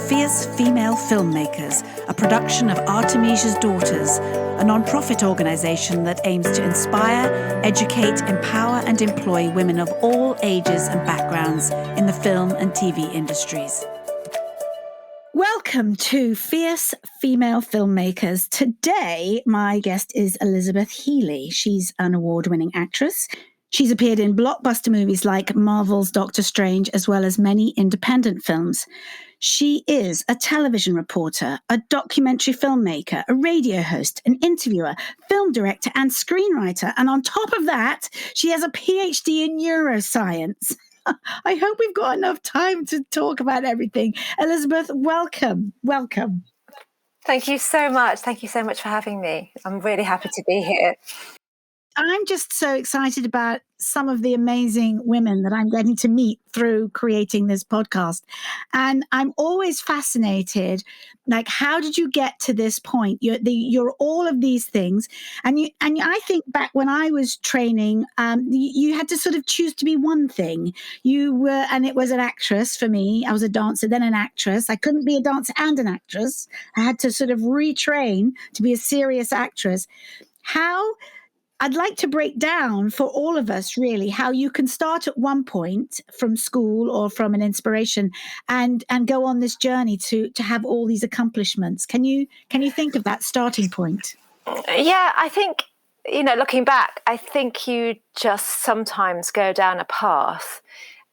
Fierce Female Filmmakers, a production of Artemisia's Daughters, a non-profit organisation that aims to inspire, educate, empower and employ women of all ages and backgrounds in the film and TV industries. Welcome to Fierce Female Filmmakers. Today, my guest is Elizabeth Healey. She's an award-winning actress. She's appeared in blockbuster movies like Marvel's Doctor Strange, as well as many independent films. She is a television reporter, a documentary filmmaker, a radio host, an interviewer, film director, and screenwriter. And on top of that, she has a PhD in neuroscience. I hope we've got enough time to talk about everything. Elizabeth, welcome. Welcome. Thank you so much. Thank you so much for having me. I'm really happy to be here. I'm just so excited about some of the amazing women that I'm getting to meet through creating this podcast. And I'm always fascinated, like, how did you get to this point? You're all of these things. And I think back when I was training, you had to sort of choose to be one thing. And it was an actress for me. I was a dancer, then an actress. I couldn't be a dancer and an actress. I had to sort of retrain to be a serious actress. I'd like to break down for all of us, really, how you can start at one point from school or from an inspiration and go on this journey to have all these accomplishments. Can you think of that starting point? Yeah, I think, looking back, I think you just sometimes go down a path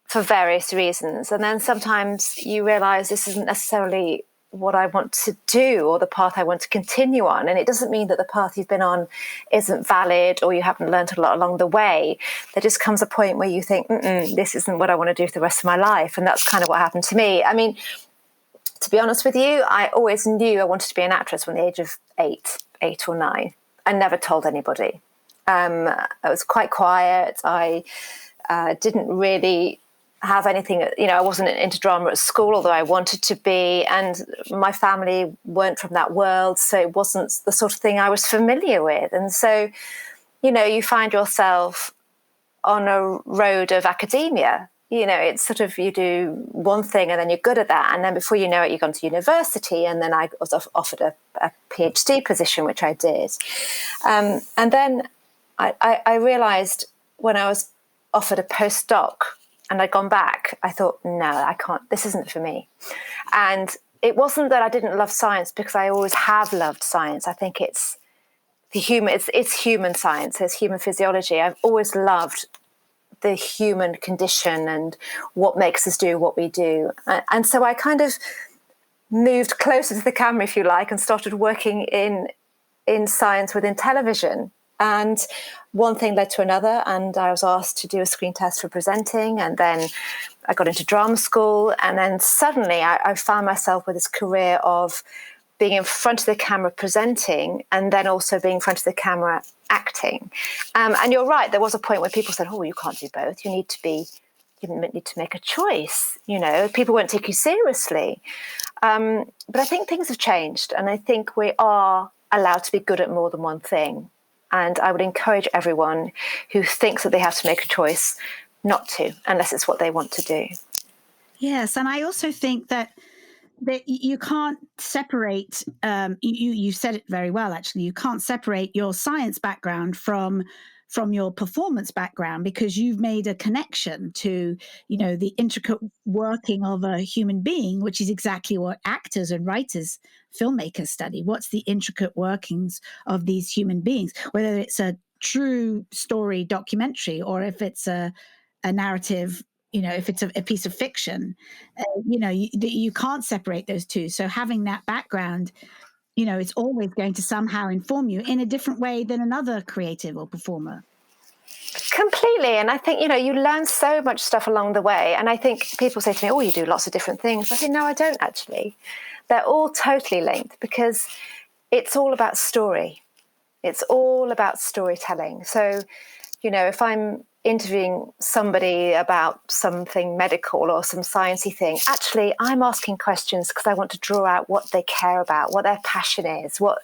for various reasons. And then sometimes you realize this isn't necessarily what I want to do or the path I want to continue on. And it doesn't mean that the path you've been on isn't valid or you haven't learned a lot along the way. There just comes a point where you think, this isn't what I want to do for the rest of my life. And that's kind of what happened to me. I mean, to be honest with you, I always knew I wanted to be an actress from the age of eight or nine. I never told anybody. I was quite quiet. I didn't really have anything, I wasn't into drama at school, although I wanted to be, and my family weren't from that world, so it wasn't the sort of thing I was familiar with. And so, you find yourself on a road of academia. It's sort of, you do one thing and then you're good at that, and then before you know it, you've gone to university, and then I was offered a PhD position, which I did. And then I realised when I was offered a postdoc, and I'd gone back, I thought, no, I can't, this isn't for me. And it wasn't that I didn't love science, because I always have loved science. I think it's human science, it's human physiology. I've always loved the human condition and what makes us do what we do. And so I kind of moved closer to the camera, if you like, and started working in science within television. And one thing led to another, and I was asked to do a screen test for presenting, and then I got into drama school, and then suddenly I found myself with this career of being in front of the camera presenting, and then also being in front of the camera acting. And you're right, there was a point where people said, you can't do both. You need to make a choice. People won't take you seriously. But I think things have changed, and I think we are allowed to be good at more than one thing. And I would encourage everyone who thinks that they have to make a choice not to, unless it's what they want to do. Yes, and I also think that you can't separate, you said it very well, actually, you can't separate your science background from your performance background, because you've made a connection to, the intricate working of a human being, which is exactly what actors and writers, filmmakers study. What's the intricate workings of these human beings, whether it's a true story documentary or if it's a narrative, if it's a piece of fiction, you can't separate those two. So having that background, it's always going to somehow inform you in a different way than another creative or performer. Completely. And I think, you learn so much stuff along the way. And I think people say to me, you do lots of different things. I think, no, I don't actually. They're all totally linked, because it's all about story. It's all about storytelling. So, if I'm interviewing somebody about something medical or some sciencey thing, actually I'm asking questions because I want to draw out what they care about, what their passion is, what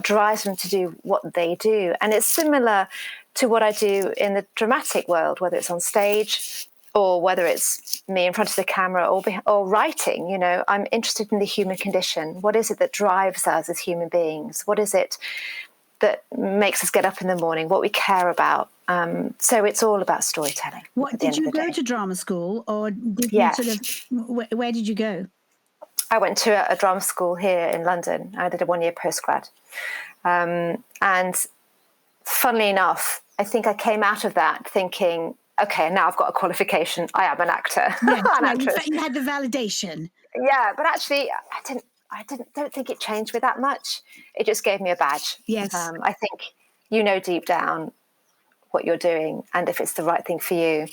drives them to do what they do. And it's similar to what I do in the dramatic world, whether it's on stage or whether it's me in front of the camera or writing, you know, I'm interested in the human condition. What is it that drives us as human beings? What is it that makes us get up in the morning? What we care about? So it's all about storytelling. What did you go to drama school, or did Yes. you sort of? Where did you go? I went to a drama school here in London. I did a 1-year postgrad, and funnily enough, I think I came out of that thinking, okay, now I've got a qualification. I am an actor. Yes, you had the validation. Yeah, but actually, don't think it changed me that much. It just gave me a badge. Yes. I think you know deep down what you're doing and if it's the right thing for you.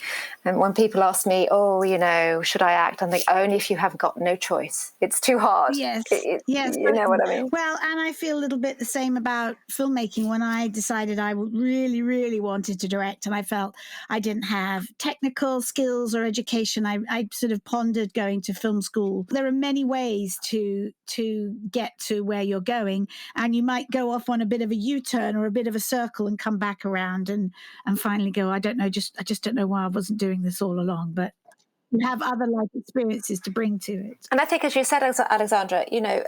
And when people ask me, oh, you know, should I act? I'm like, only if you have got no choice. It's too hard. Yes. Yes. You know what I mean? Well, and I feel a little bit the same about filmmaking. When I decided I really, really wanted to direct, and I felt I didn't have technical skills or education, I sort of pondered going to film school. There are many ways to get to where you're going, and you might go off on a bit of a U-turn or a bit of a circle and come back around and finally go, I just don't know why I wasn't doing this all along. But you have other life experiences to bring to it. And I think, as you said, Alexandra, you know,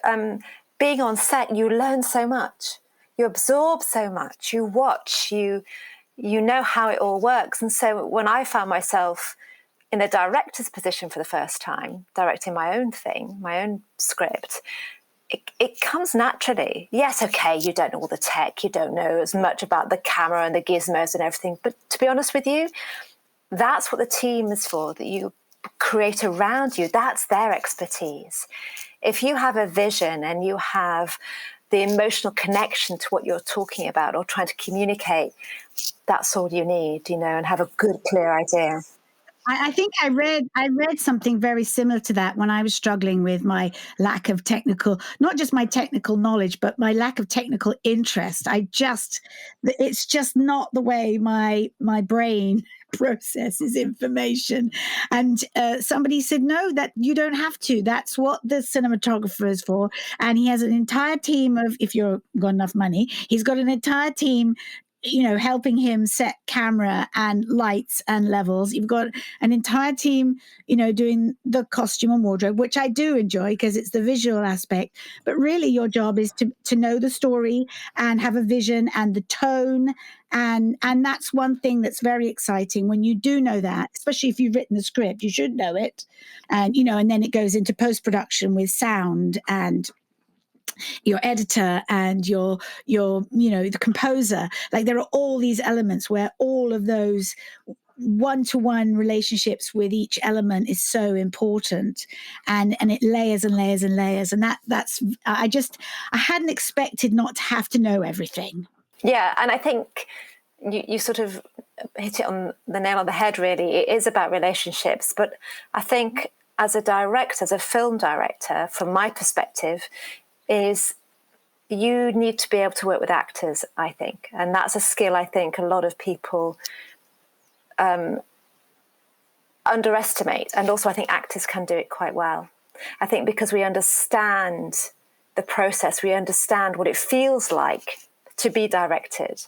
being on set, you learn so much, you absorb so much, you watch, you know how it all works. And so when I found myself in the director's position for the first time, directing my own thing, my own script, it comes naturally. Yes, okay, you don't know all the tech, you don't know as much about the camera and the gizmos and everything. But to be honest with you, that's what the team is for, that you create around you. That's their expertise. If you have a vision and you have the emotional connection to what you're talking about or trying to communicate, that's all you need, you know, and have a good, clear idea. I think I read something very similar to that when I was struggling with my lack of technical, not just my technical knowledge, but my lack of technical interest. It's just not the way my brain processes information. And somebody said, no, that you don't have to. That's what the cinematographer is for. And he has an entire team of, if you've got enough money, he's got an entire team, you know, helping him set camera and lights and levels. You've got an entire team, you know, doing the costume and wardrobe, which I do enjoy because it's the visual aspect. But really your job is to know the story and have a vision and the tone. And that's one thing that's very exciting when you do know that, especially if you've written the script, you should know it. And, you know, and then it goes into post-production with sound and your editor and your you know, the composer. Like there are all these elements where all of those one-to-one relationships with each element is so important, and it layers and layers and layers. And that's I hadn't expected not to have to know everything. Yeah, and I think you sort of hit it on the nail on the head, really. It is about relationships, but I think as a director, as a film director, from my perspective, is you need to be able to work with actors, I think. And that's a skill I think a lot of people underestimate. And also I think actors can do it quite well. I think because we understand the process, we understand what it feels like to be directed.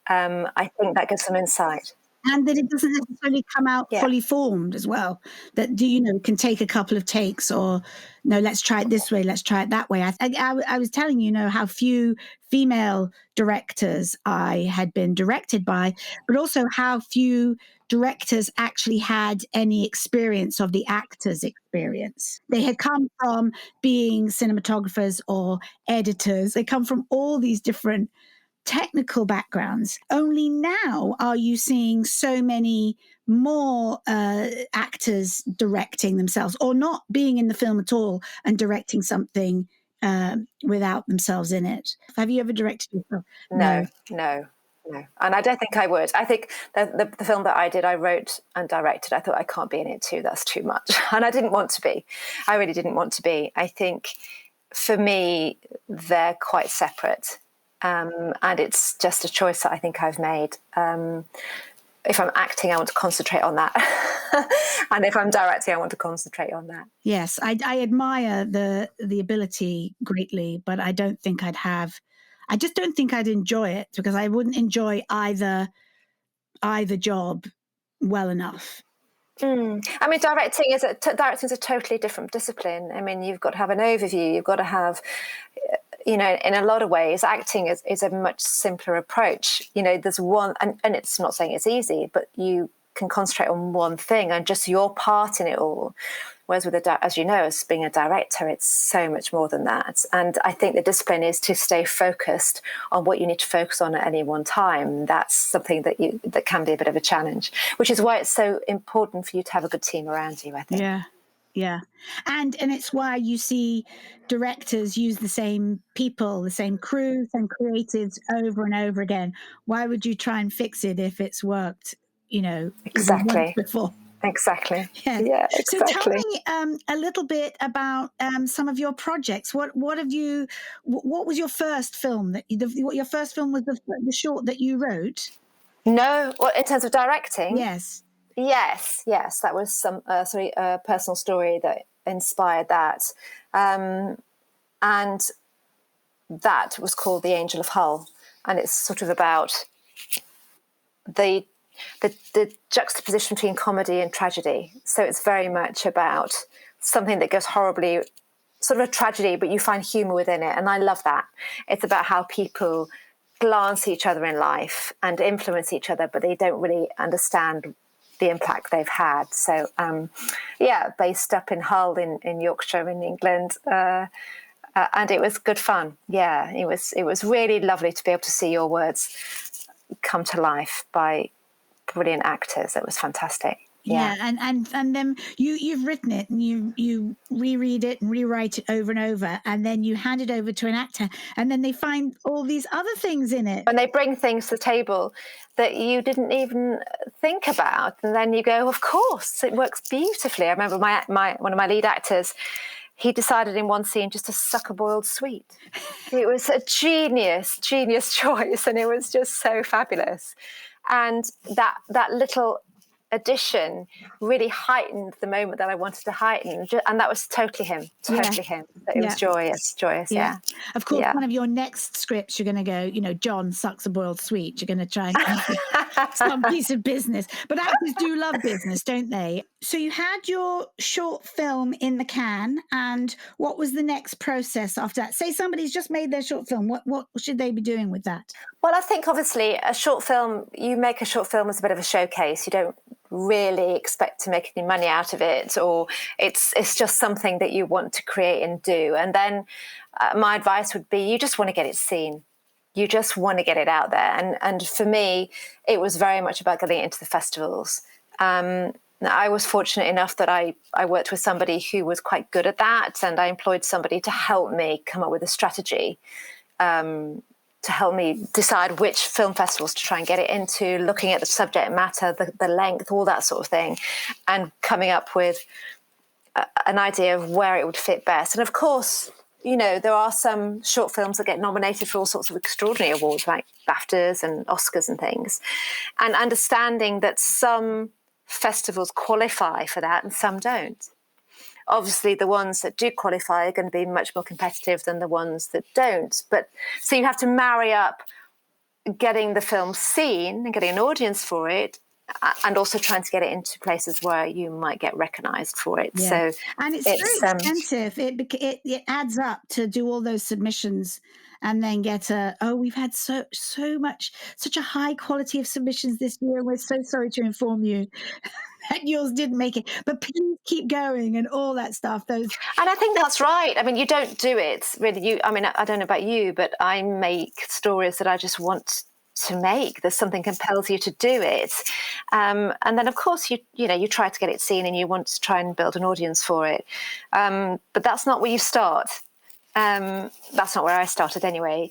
I think that gives some insight. And that it doesn't necessarily come out fully formed as well. That, you know, can take a couple of takes, or no, let's try it this way, let's try it that way. I was telling you know, how few female directors I had been directed by, but also how few directors actually had any experience of the actor's experience. They had come from being cinematographers or editors. They come from all these different technical backgrounds. Only now are you seeing so many more actors directing themselves, or not being in the film at all and directing something without themselves in it. Have you ever directed yourself? No. And I don't think I would. I think the film that I did, I wrote and directed. I thought, I can't be in it too. That's too much. And I didn't want to be. I really didn't want to be. I think for me, they're quite separate. And it's just a choice that I think I've made. If I'm acting, I want to concentrate on that. And if I'm directing, I want to concentrate on that. Yes, I admire the ability greatly, but I don't think I just don't think I'd enjoy it, because I wouldn't enjoy either job well enough. I mean, directing is a totally different discipline. I mean, you've got to have an overview. You've got to have, in a lot of ways, acting is a much simpler approach. There's one, and it's not saying it's easy, but you can concentrate on one thing and just your part in it all. Whereas as you know, as being a director, it's so much more than that. And I think the discipline is to stay focused on what you need to focus on at any one time. That's something that can be a bit of a challenge, which is why it's so important for you to have a good team around you, I think. Yeah. And it's why you see directors use the same people, the same crew, same creatives over and over again. Why would you try and fix it if it's worked, even once before? Exactly. Yes. Yeah, exactly. So tell me a little bit about some of your projects. What was your first film your first film was the short that you wrote? No, well, in terms of directing? Yes. That was a personal story that inspired that. And that was called The Angel of Hull. And it's sort of about the juxtaposition between comedy and tragedy. So it's very much about something that goes horribly, sort of a tragedy, but you find humor within it. And I love that. It's about how people glance at each other in life and influence each other, but they don't really understand the impact they've had. So, based up in Hull in Yorkshire in England. And it was good fun. Yeah, it was really lovely to be able to see your words come to life by brilliant actors. It was fantastic. Yeah, and then you've written it and you reread it and rewrite it over and over, and then you hand it over to an actor, and then they find all these other things in it. And they bring things to the table that you didn't even think about, and then you go, of course, it works beautifully. I remember one of my lead actors, he decided in one scene just to suck a boiled sweet. It was a genius choice, and it was just so fabulous. And that little addition really heightened the moment that I wanted to heighten, and that was totally him. It was joyous. Yeah. Of course, one of your next scripts, you're going to go, John sucks a boiled sweet. You're going to try and some piece of business. But actors do love business, don't they? So you had your short film in the can, and what was the next process after that? Say somebody's just made their short film. What should they be doing with that? Well, I think obviously you make a short film as a bit of a showcase. You don't really expect to make any money out of it, or it's just something that you want to create and do. And then my advice would be you just want to get it seen. You just want to get it out there. And for me, it was very much about getting it into the festivals. I was fortunate enough that I worked with somebody who was quite good at that, and I employed somebody to help me come up with a strategy, to help me decide which film festivals to try and get it into, looking at the subject matter, the length, all that sort of thing, and coming up with an idea of where it would fit best. And of course, there are some short films that get nominated for all sorts of extraordinary awards like BAFTAs and Oscars and things, and understanding that some festivals qualify for that and some don't. Obviously, the ones that do qualify are going to be much more competitive than the ones that don't. But so you have to marry up getting the film seen and getting an audience for it, and also trying to get it into places where you might get recrecognised for it. Yeah. So, and it's very expensive. It adds up to do all those submissions and then get we've had so much, such a high quality of submissions this year. We're so sorry to inform you that yours didn't make it, but please keep going and all that stuff. And I think that's right. I mean, you don't do it really. I don't know about you, but I make stories that I just want to make. There's something compels you to do it, and then of course you try to get it seen and you want to try and build an audience for it. But that's not where you start. That's not where I started anyway.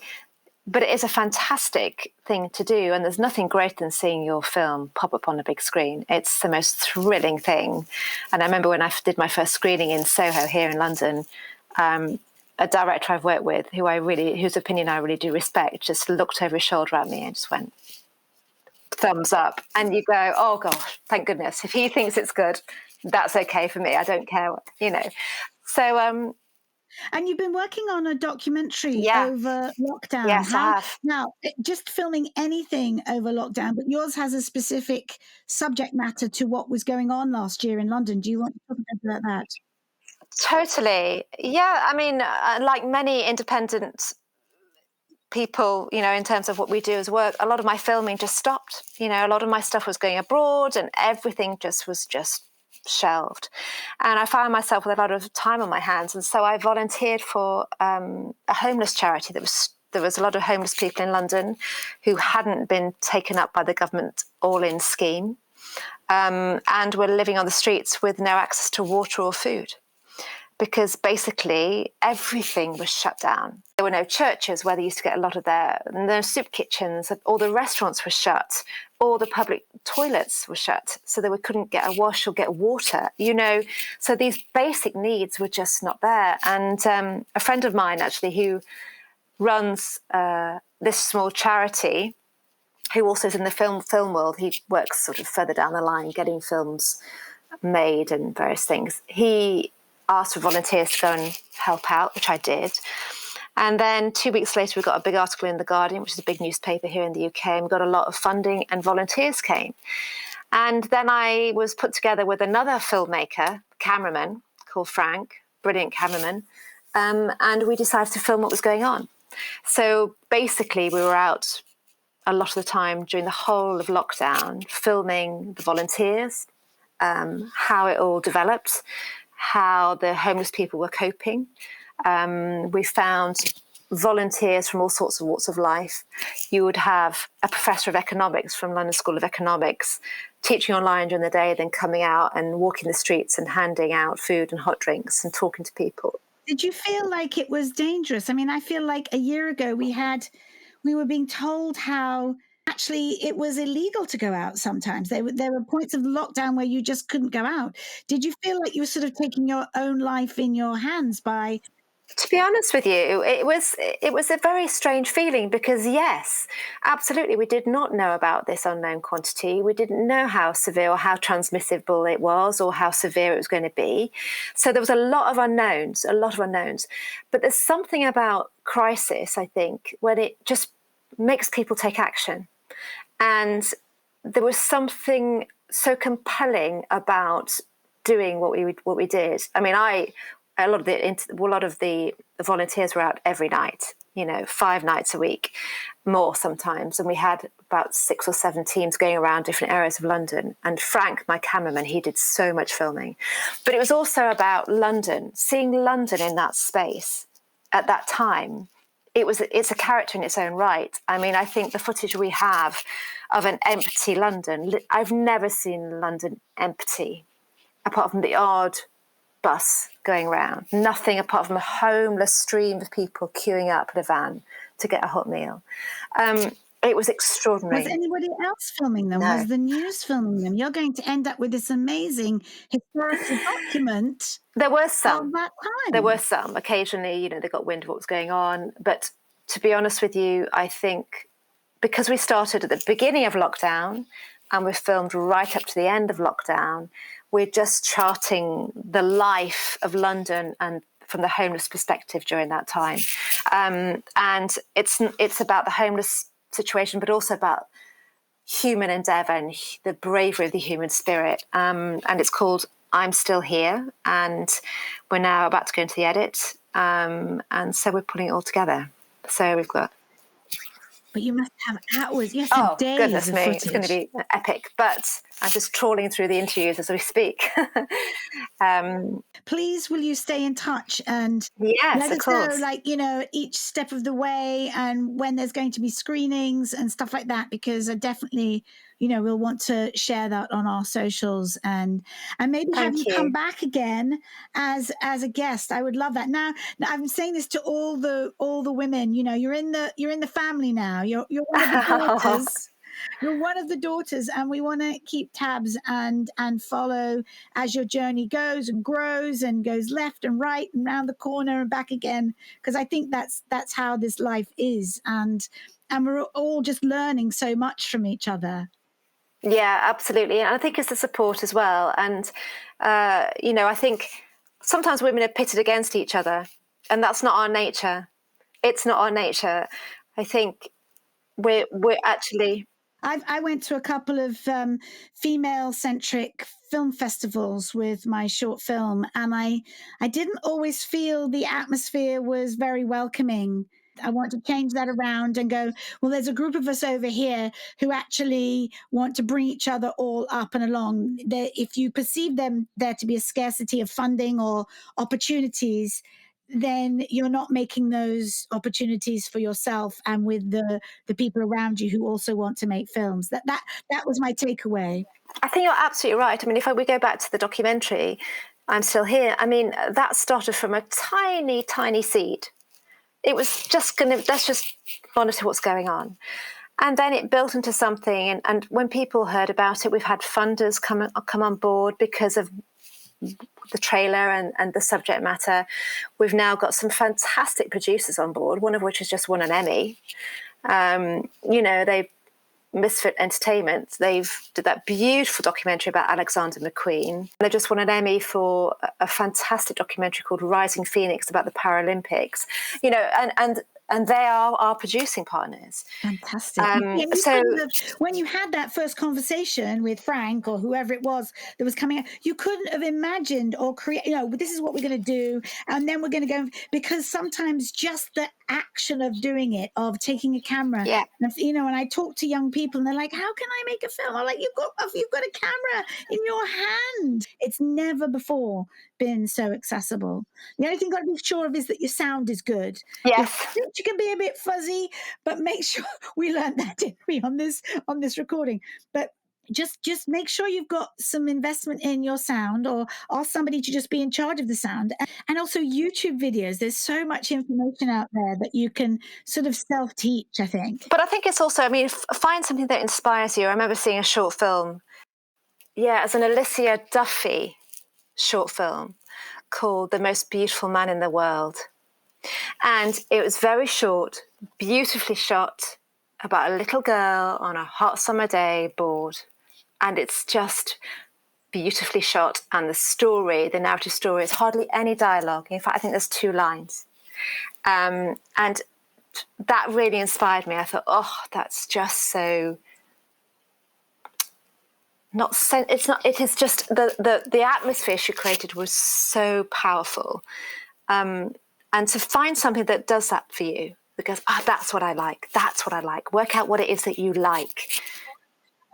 But it is a fantastic thing to do, and there's nothing greater than seeing your film pop up on a big screen. It's the most thrilling thing. And I remember when I did my first screening in Soho here in London, a director I've worked with, whose opinion I really do respect, just looked over his shoulder at me and just went, thumbs up. And you go, oh gosh, thank goodness. If he thinks it's good, that's okay for me. I don't care, So And you've been working on a documentary Yeah. over lockdown. Yes, I How have. now? Just filming anything over lockdown, but yours has a specific subject matter to what was going on last year in London. Do you want to talk about that? Totally. Yeah. I mean, like many independent people, in terms of what we do as work, a lot of my filming just stopped. A lot of my stuff was going abroad and everything was just shelved. And I found myself with a lot of time on my hands. And so I volunteered for a homeless charity there was a lot of homeless people in London who hadn't been taken up by the government all-in scheme, and were living on the streets with no access to water or food, because basically everything was shut down. There were no churches where they used to get a lot of no soup kitchens, all the restaurants were shut, all the public toilets were shut, so they couldn't get a wash or get water, so these basic needs were just not there. And a friend of mine, actually, who runs this small charity, who also is in the film world, he works sort of further down the line, getting films made and various things. He asked for volunteers to go and help out, which I did. And then 2 weeks later, we got a big article in The Guardian, which is a big newspaper here in the UK, and we got a lot of funding and volunteers came. And then I was put together with another filmmaker, cameraman, called Frank, brilliant cameraman, and we decided to film what was going on. So basically, we were out a lot of the time during the whole of lockdown, filming the volunteers, how it all developed, how the homeless people were coping. We found volunteers from all sorts of walks of life. You would have a professor of economics from London School of Economics teaching online during the day, then coming out and walking the streets and handing out food and hot drinks and talking to people. Did you feel like it was dangerous? I mean, I feel like a year ago we were being told how actually it was illegal to go out sometimes. There were points of lockdown where you just couldn't go out. Did you feel like you were sort of taking your own life in your hands by... To be honest with you, it was a very strange feeling, because yes, absolutely, we did not know about this unknown quantity. We didn't know how severe or how transmissible it was or how severe it was going to be. So there was a lot of unknowns. But there's something about crisis, I think, when it just makes people take action. And there was something so compelling about doing what we did. I mean, a lot of the volunteers were out every night, 5 nights a week, more sometimes. And we had about 6 or 7 teams going around different areas of London. And Frank, my cameraman, he did so much filming. But it was also about London, seeing London in that space at that time. It's a character in its own right. I mean, I think the footage we have of an empty London, I've never seen London empty, apart from the odd bus going around. Nothing apart from a homeless stream of people queuing up at a van to get a hot meal. It was extraordinary. Was anybody else filming them? No. Was the news filming them? You're going to end up with this amazing historical document. There were some. Of that time. There were some. Occasionally, they got wind of what was going on. But to be honest with you, I think because we started at the beginning of lockdown and we filmed right up to the end of lockdown, we're just charting the life of London and from the homeless perspective during that time. And it's about the homeless situation, but also about human endeavour and the bravery of the human spirit. And it's called I'm Still Here. And we're now about to go into the edit. And so we're putting it all together. So we've got... But you must have hours, yes, and days goodness of me, footage. it's going to be epic. But I'm just trawling through the interviews as we speak. Please, will you stay in touch and yes, let us know, each step of the way and when there's going to be screenings and stuff like that, because I definitely, we'll want to share that on our socials and maybe have you come back again as a guest. I would love that. Now I'm saying this to all the women. You're in the family now. You're one of the daughters. You're one of the daughters, and we want to keep tabs and follow as your journey goes and grows and goes left and right and round the corner and back again. Because I think that's how this life is, and we're all just learning so much from each other. Yeah, absolutely. And I think it's the support as well. And, I think sometimes women are pitted against each other. And that's not our nature. It's not our nature. I think we're actually... I went to a couple of female-centric film festivals with my short film, and I didn't always feel the atmosphere was very welcoming. I want to change that around and go, well, there's a group of us over here who actually want to bring each other all up and along. If you perceive there to be a scarcity of funding or opportunities, then you're not making those opportunities for yourself and with the people around you who also want to make films. That was my takeaway. I think you're absolutely right. I mean, if we go back to the documentary, I'm Still Here, I mean, that started from a tiny, tiny seed. It was just let's just monitor what's going on. And then it built into something. And when people heard about it, we've had funders come on board because of the trailer and the subject matter. We've now got some fantastic producers on board, one of which has just won an Emmy. Misfit Entertainment, they've did that beautiful documentary about Alexander McQueen. They just won an Emmy for a fantastic documentary called Rising Phoenix about the Paralympics. And they are our producing partners. Fantastic. When you had that first conversation with Frank or whoever it was that was coming out, you couldn't have imagined or create, this is what we're going to do. And then we're going to go, because sometimes just the action of doing it, of taking a camera, and I talk to young people and they're like, how can I make a film? I'm like, you've got a camera in your hand. It's never before been so accessible. The only thing you've got to be sure of is that your sound is good. Yes. You can be a bit fuzzy, but make sure we learned that, didn't we, on this recording? But just make sure you've got some investment in your sound, or ask somebody to just be in charge of the sound. And also YouTube videos. There's so much information out there that you can sort of self-teach, I think. But I think it's also, find something that inspires you. I remember seeing a short film. Yeah, it's an Alicia Duffy short film called The Most Beautiful Man in the World. And it was very short, beautifully shot, about a little girl on a hot summer day, bored. And it's just beautifully shot. And the narrative story is hardly any dialogue. In fact, I think there's 2 lines. And that really inspired me. I thought, that's just so... It is just the atmosphere she created was so powerful. And to find something that does that for you, that goes, that's what I like. That's what I like. Work out what it is that you like.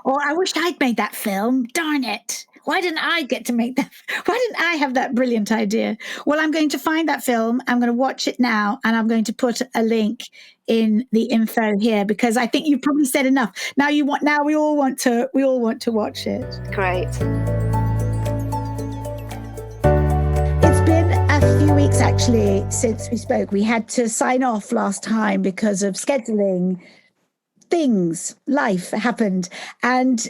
Or I wish I'd made that film. Darn it. Why didn't I get to make that? Why didn't I have that brilliant idea? Well, I'm going to find that film. I'm going to watch it now, and I'm going to put a link in the info here, because I think you've probably said enough. Now we all want to watch it. Great. It's been a few weeks actually since we spoke. We had to sign off last time because of scheduling. Life happened, and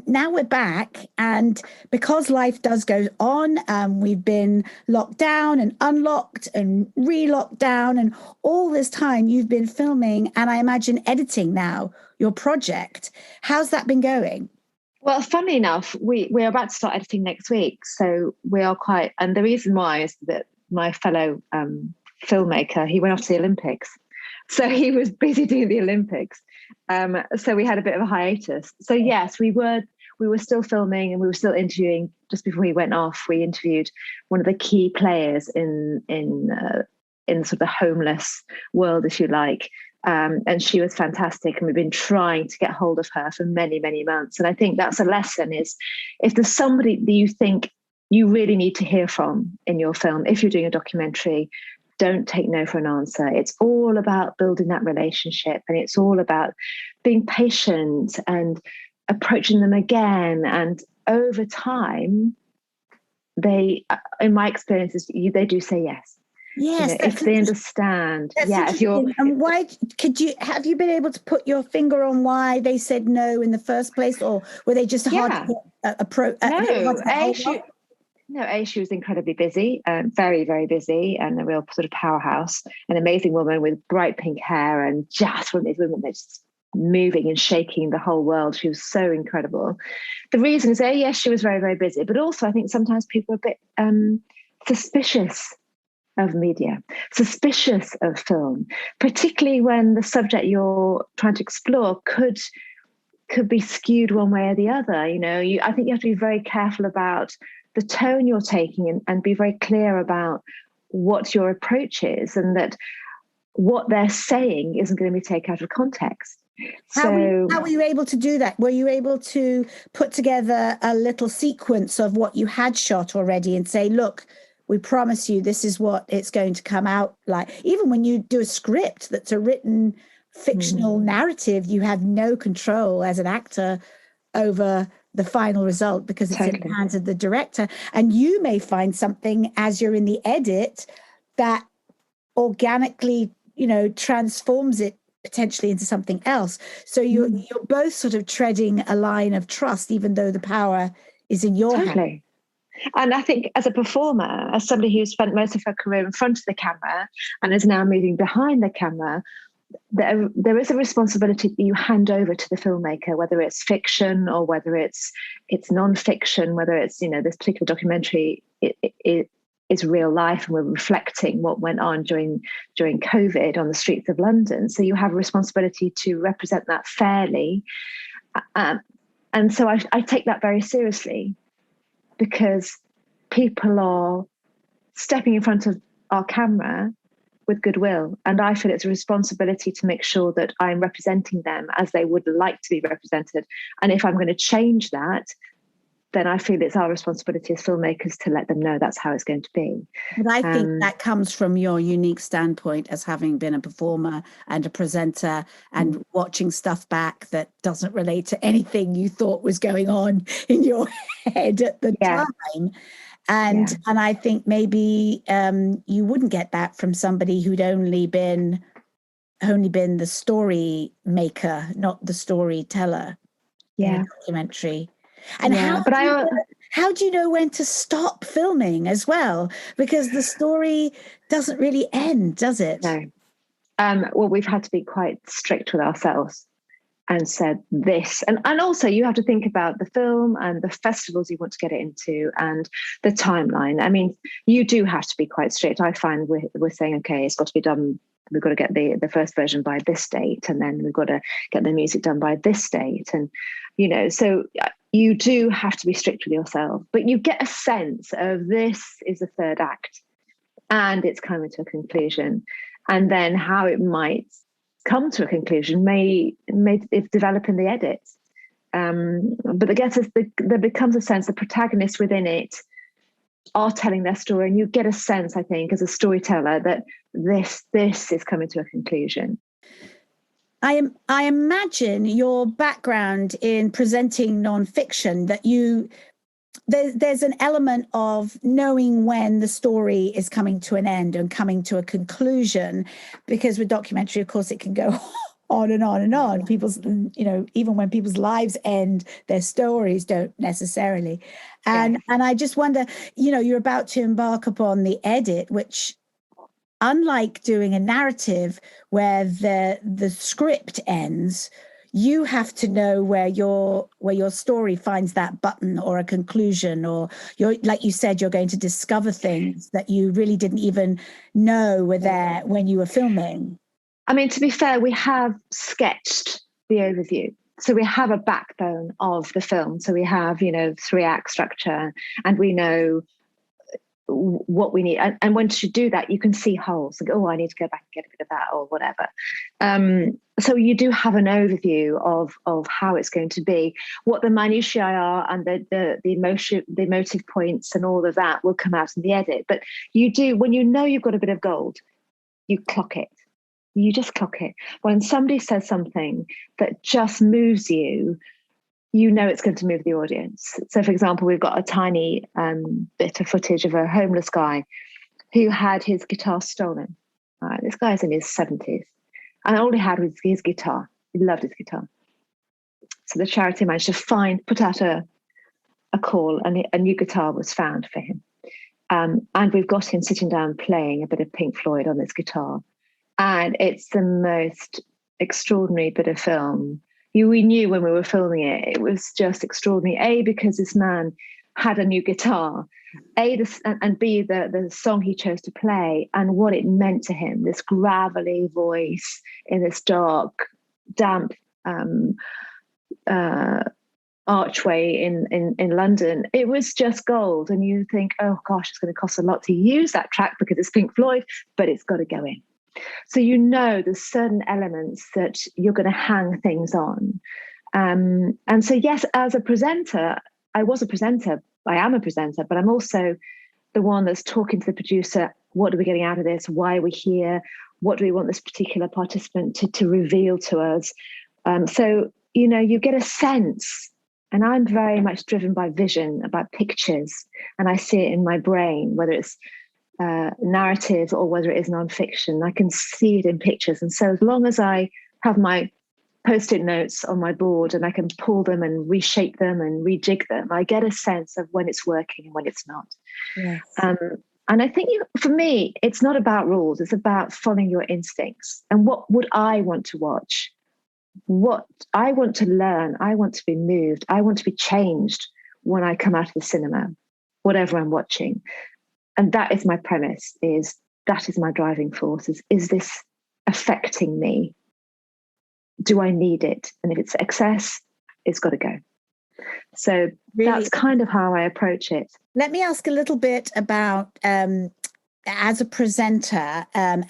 now we're back, and because life does go on, we've been locked down and unlocked and re-locked down, and all this time you've been filming and I imagine editing now your project. How's that been going? Well, funnily enough, we're about to start editing next week, so we are quite, and the reason why is that my fellow filmmaker, he went off to the Olympics. So he was busy doing the Olympics. So we had a bit of a hiatus. So yes, we were still filming and we were still interviewing. Just before he went off, we interviewed one of the key players in sort of the homeless world, if you like. And she was fantastic. And we've been trying to get hold of her for many, many months. And I think that's a lesson, is if there's somebody that you think you really need to hear from in your film, if you're doing a documentary, don't take no for an answer. It's all about building that relationship, and it's all about being patient and approaching them again. And over time, they, in my experiences, they do say yes. Yes, if they understand. Yeah, if you're. And why have you been able to put your finger on why they said no in the first place, or were they just hard to approach? No, she was incredibly busy, very, very busy, and a real sort of powerhouse, an amazing woman with bright pink hair, and just one of these women that's moving and shaking the whole world. She was so incredible. The reason is, yes, she was very, very busy, but also I think sometimes people are a bit suspicious of media, suspicious of film, particularly when the subject you're trying to explore could be skewed one way or the other. I think you have to be very careful about the tone you're taking and be very clear about what your approach is, and that what they're saying isn't going to be taken out of context. How were you able to do that? Were you able to put together a little sequence of what you had shot already and say, look, we promise you this is what it's going to come out like? Even when you do a script that's a written fictional narrative, you have no control as an actor over the final result because it's in the hands of the director. And you may find something as you're in the edit that organically, transforms it potentially into something else. So you're both sort of treading a line of trust, even though the power is in your hand. And I think as a performer, as somebody who's spent most of her career in front of the camera and is now moving behind the camera, there is a responsibility that you hand over to the filmmaker, whether it's fiction or whether it's non-fiction, whether it's, this particular documentary it is real life and we're reflecting what went on during COVID on the streets of London. So you have a responsibility to represent that fairly. And so I take that very seriously, because people are stepping in front of our camera with goodwill. And I feel it's a responsibility to make sure that I'm representing them as they would like to be represented. And if I'm going to change that, then I feel it's our responsibility as filmmakers to let them know that's how it's going to be. But I think that comes from your unique standpoint as having been a performer and a presenter and watching stuff back that doesn't relate to anything you thought was going on in your head at the time. And I think maybe you wouldn't get that from somebody who'd only been the story maker, not the storyteller in a documentary. And how do you know when to stop filming as well? Because the story doesn't really end, does it? No. Well, we've had to be quite strict with ourselves and said this. And also you have to think about the film and the festivals you want to get it into and the timeline. I mean, you do have to be quite strict. I find we're saying, okay, it's got to be done. We've got to get the first version by this date, and then we've got to get the music done by this date. And, so you do have to be strict with yourself, but you get a sense of this is the third act and it's coming to a conclusion. And then how it might come to a conclusion may develop in the edit. But I guess there becomes a sense the protagonists within it are telling their story, and you get a sense, I think, as a storyteller that this is coming to a conclusion. I imagine your background in presenting nonfiction, that there's an element of knowing when the story is coming to an end and coming to a conclusion, because with documentary, of course, it can go on and on and on. People's, even when people's lives end, their stories don't necessarily. And I just wonder, you're about to embark upon the edit, which, unlike doing a narrative where the script ends, you have to know where your story finds that button or a conclusion, or like you said, you're going to discover things that you really didn't even know were there when you were filming. I mean, to be fair, we have sketched the overview. So we have a backbone of the film. So we have, 3-act structure, and we know what we need. And once you do that, you can see holes. Like, I need to go back and get a bit of that or whatever. So you do have an overview of how it's going to be. What the minutiae are and the emotive points and all of that will come out in the edit. But you do, when you've got a bit of gold, you clock it. You just clock it. When somebody says something that just moves you, it's going to move the audience. So, for example, we've got a tiny bit of footage of a homeless guy who had his guitar stolen. This guy's in his 70s. And all he had was his guitar. He loved his guitar. So the charity managed to put out a call, and a new guitar was found for him. And we've got him sitting down playing a bit of Pink Floyd on this guitar. And it's the most extraordinary bit of film. We knew when we were filming it, it was just extraordinary. A, because this man had a new guitar, and B, the song he chose to play and what it meant to him, this gravelly voice in this dark, damp archway in London. It was just gold. And you think, oh gosh, it's going to cost a lot to use that track because it's Pink Floyd, but it's got to go in. So there's certain elements that you're going to hang things on. And so, yes, as a presenter, I am a presenter, but I'm also the one that's talking to the producer. What are we getting out of this? Why are we here? What do we want this particular participant to reveal to us? So, you get a sense, and I'm very much driven by vision, about pictures, and I see it in my brain, whether it's narrative or whether it is nonfiction. I can see it in pictures. And so as long as I have my Post-it notes on my board and I can pull them and reshape them and rejig them, I get a sense of when it's working and when it's not. Yes. And I think for me, it's not about rules. It's about following your instincts. And what would I want to watch? What I want to learn. I want to be moved. I want to be changed when I come out of the cinema, whatever I'm watching. And that is my premise, that is my driving force. Is this affecting me? Do I need it? And if it's excess, it's got to go. So really, that's kind of how I approach it. Let me ask a little bit about as a presenter, and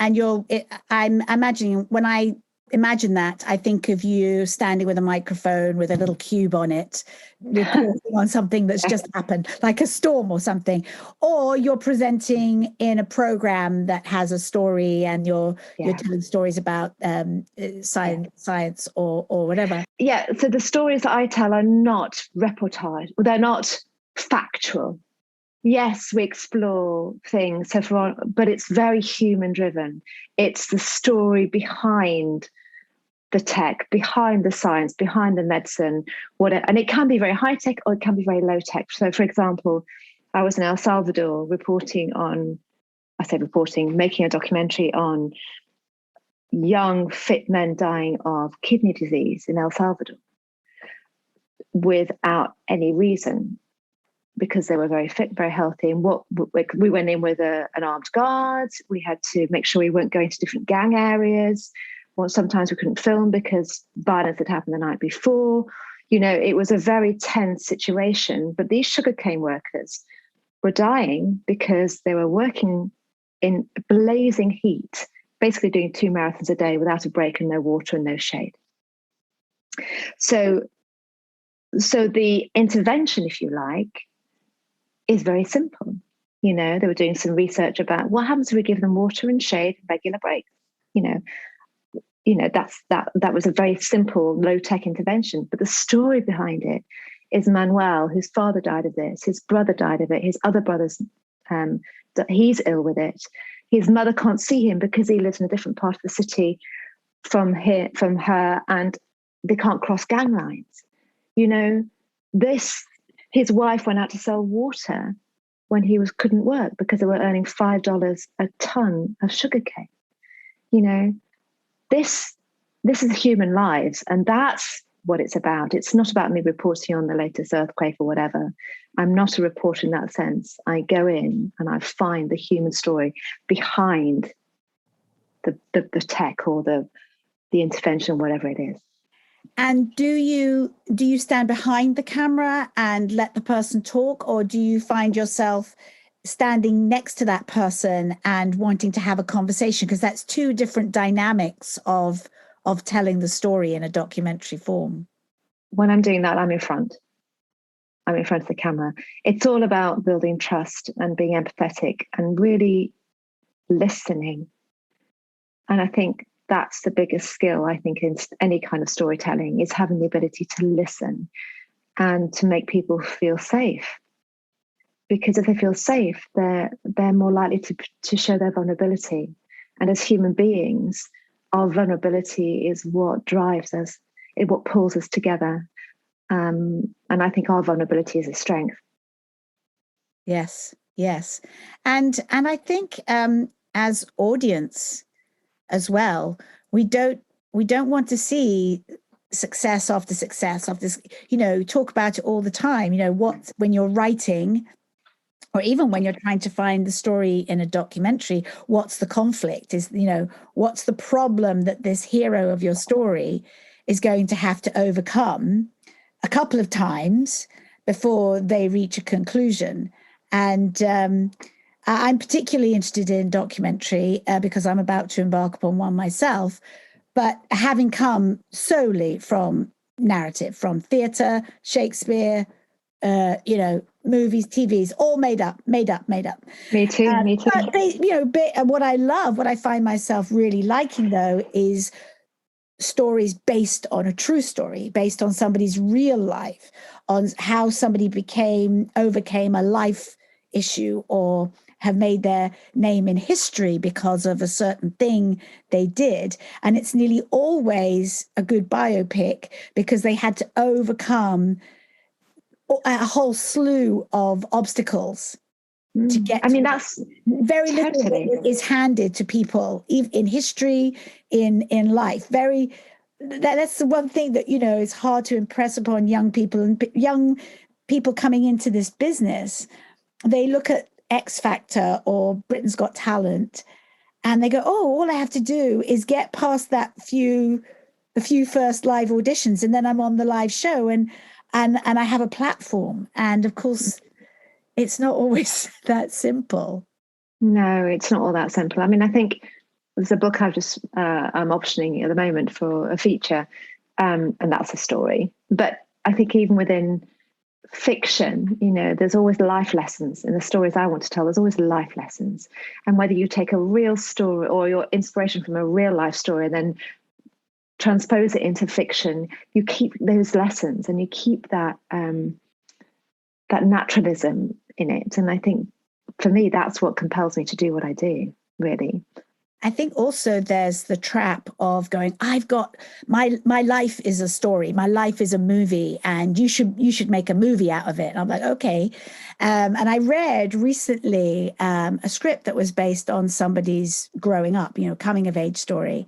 I'm imagining, when I imagine that, I think of you standing with a microphone with a little cube on it, reporting on something that's just happened, like a storm or something, or you're presenting in a program that has a story and you're telling stories about science or whatever. Yeah, so the stories that I tell are not reportage, they're not factual. Yes, we explore things, but it's very human driven. It's the story behind the tech, behind the science, behind the medicine, whatever. And it can be very high tech or it can be very low tech. So, for example, I was in El Salvador making a documentary on young, fit men dying of kidney disease in El Salvador without any reason, because they were very fit, very healthy. And we went in with an armed guard. We had to make sure we weren't going to different gang areas. Well, sometimes we couldn't film because violence had happened the night before. It was a very tense situation. But these sugarcane workers were dying because they were working in blazing heat, basically doing 2 marathons a day without a break and no water and no shade. So the intervention, if you like, is very simple. They were doing some research about what happens if we give them water and shade and regular breaks. That was a very simple, low-tech intervention. But the story behind it is Manuel, whose father died of this, his brother died of it, his other brothers, he's ill with it. His mother can't see him because he lives in a different part of the city from her, and they can't cross gang lines. His wife went out to sell water when he couldn't work because they were earning $5 a ton of sugarcane. This is human lives, and that's what it's about. It's not about me reporting on the latest earthquake or whatever. I'm not a reporter in that sense. I go in and I find the human story behind the tech or the intervention, whatever it is. And do you stand behind the camera and let the person talk, or do you find yourself standing next to that person and wanting to have a conversation? Because that's two different dynamics of telling the story in a documentary form. When I'm doing that, I'm in front of the camera. It's all about building trust and being empathetic and really listening. And I think that's the biggest skill, I think, in any kind of storytelling, is having the ability to listen and to make people feel safe. Because if they feel safe, they're more likely to show their vulnerability. And as human beings, our vulnerability is what drives us, what pulls us together. And I think our vulnerability is a strength. Yes. And I think as audience as well, we don't want to see success after success of this, talk about it all the time. When you're writing or even when you're trying to find the story in a documentary, what's the conflict? What's the problem that this hero of your story is going to have to overcome a couple of times before they reach a conclusion? And I'm particularly interested in documentary because I'm about to embark upon one myself, but having come solely from narrative, from theatre, Shakespeare, movies, TVs, all made up. Me too. But what I find myself really liking, though, is stories based on a true story, based on somebody's real life, on how somebody overcame a life issue or have made their name in history because of a certain thing they did. And it's nearly always a good biopic because they had to overcome a whole slew of obstacles to get. I mean, that's very little is handed to people in history, in life. That's the one thing that is hard to impress upon young people, and young people coming into this business. They look at X Factor or Britain's Got Talent, and they go, "Oh, all I have to do is get past the few first live auditions, and then I'm on the live show, and I have a platform." And of course, it's not always that simple. No, it's not all that simple. I mean, I think there's a book I'm optioning at the moment for a feature, and that's a story. But I think even within fiction, there's always life lessons in the stories I want to tell. There's always life lessons. And whether you take a real story or your inspiration from a real life story and then transpose it into fiction, you keep those lessons and you keep that naturalism in it. And I think for me, that's what compels me to do what I do, really. I think also there's the trap of going, I've got my life is a story, my life is a movie, and you should make a movie out of it. And I'm like, okay. And I read recently a script that was based on somebody's growing up, coming of age story.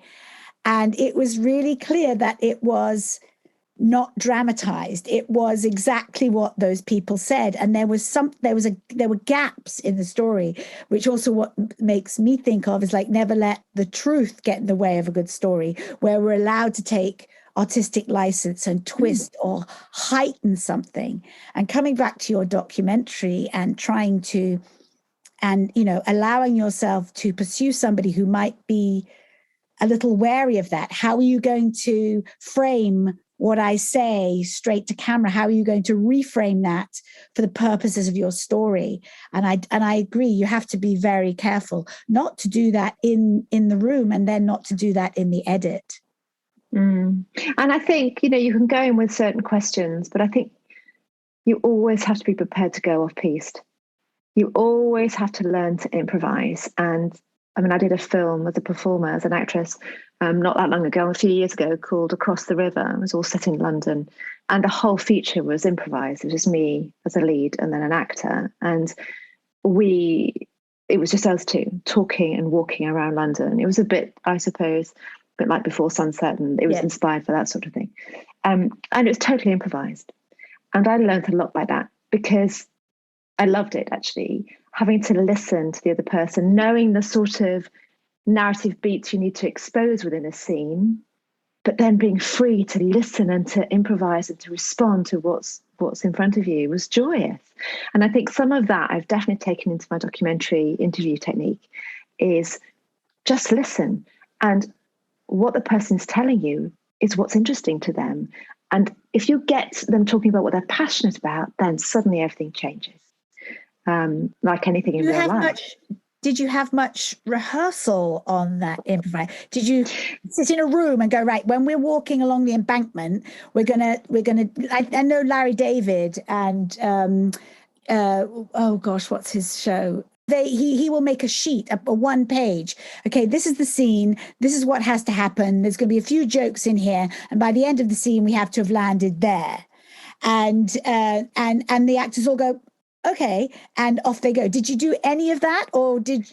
And it was really clear that it was not dramatized. It was exactly what those people said. And there were gaps in the story, which also what makes me think of is like, never let the truth get in the way of a good story, where we're allowed to take artistic license and twist or heighten something. And coming back to your documentary and trying to, and, allowing yourself to pursue somebody who might be a little wary of that. How are you going to frame what I say straight to camera? How are you going to reframe that for the purposes of your story? And I agree, you have to be very careful not to do that in the room, and then not to do that in the edit. And I think, you can go in with certain questions, but I think you always have to be prepared to go off-piste. You always have to learn to improvise. And I mean, I did a film as a performer, as an actress, not that long ago, a few years ago, called Across the River. It was all set in London. And the whole feature was improvised. It was just me as a lead and then an actor. And it was just us two talking and walking around London. It was a bit, I suppose, a bit like Before Sunset, and it was inspired for that sort of thing. And it was totally improvised. And I learned a lot by that because I loved it, actually, having to listen to the other person, knowing the sort of narrative beats you need to expose within a scene, but then being free to listen and to improvise and to respond to what's in front of you was joyous. And I think some of that I've definitely taken into my documentary interview technique is just listen. And what the person's telling you is what's interesting to them. And if you get them talking about what they're passionate about, then suddenly everything changes. Like anything in real life. Did you have much rehearsal on that improvise? Did you sit in a room and go, right, when we're walking along the embankment, we're gonna I know Larry David and what's his show? He will make a sheet, a one page. Okay, this is the scene. This is what has to happen. There's going to be a few jokes in here, and by the end of the scene, we have to have landed there. And the actors all go, okay, and off they go. Did you do any of that, or no,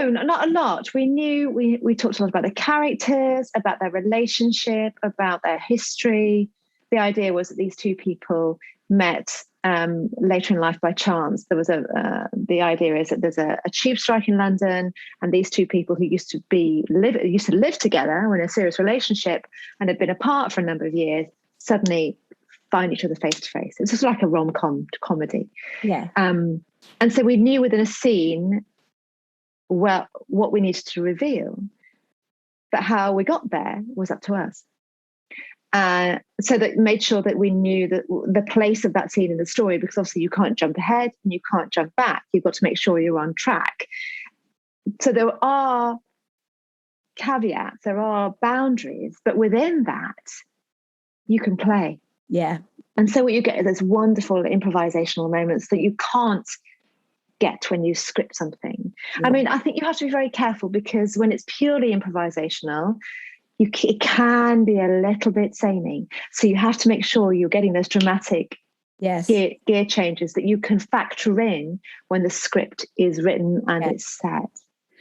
not a lot. We knew we talked a lot about the characters, about their relationship, about their history. The idea was that these two people met later in life by chance. There was the idea is that there's a tube strike in London, and these two people who used to live together, were in a serious relationship and had been apart for a number of years, suddenly find each other face to face. It's just like a rom-com comedy. Yeah. And so we knew within a scene what we needed to reveal, but how we got there was up to us. So that made sure that we knew that the place of that scene in the story, because obviously you can't jump ahead and you can't jump back. You've got to make sure you're on track. So there are caveats, there are boundaries, but within that, you can play. Yeah. And so what you get are those wonderful improvisational moments that you can't get when you script something. Yeah. I mean, I think you have to be very careful, because when it's purely improvisational, it can be a little bit samey. So you have to make sure you're getting those dramatic gear changes that you can factor in when the script is written and it's set.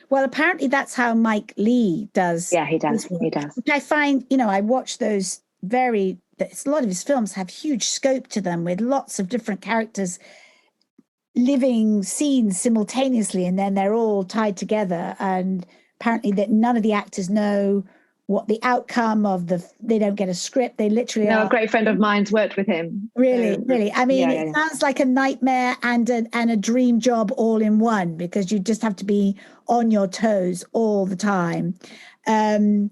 Well, apparently that's how Mike Leigh does. Yeah, he does. He does. Which I find, I watch those a lot of his films have huge scope to them, with lots of different characters living scenes simultaneously, and then they're all tied together. And apparently that none of the actors know what the outcome of they don't get a script. They literally a great friend of mine's worked with him. Really. I mean, it sounds like a nightmare and a dream job all in one, because you just have to be on your toes all the time. And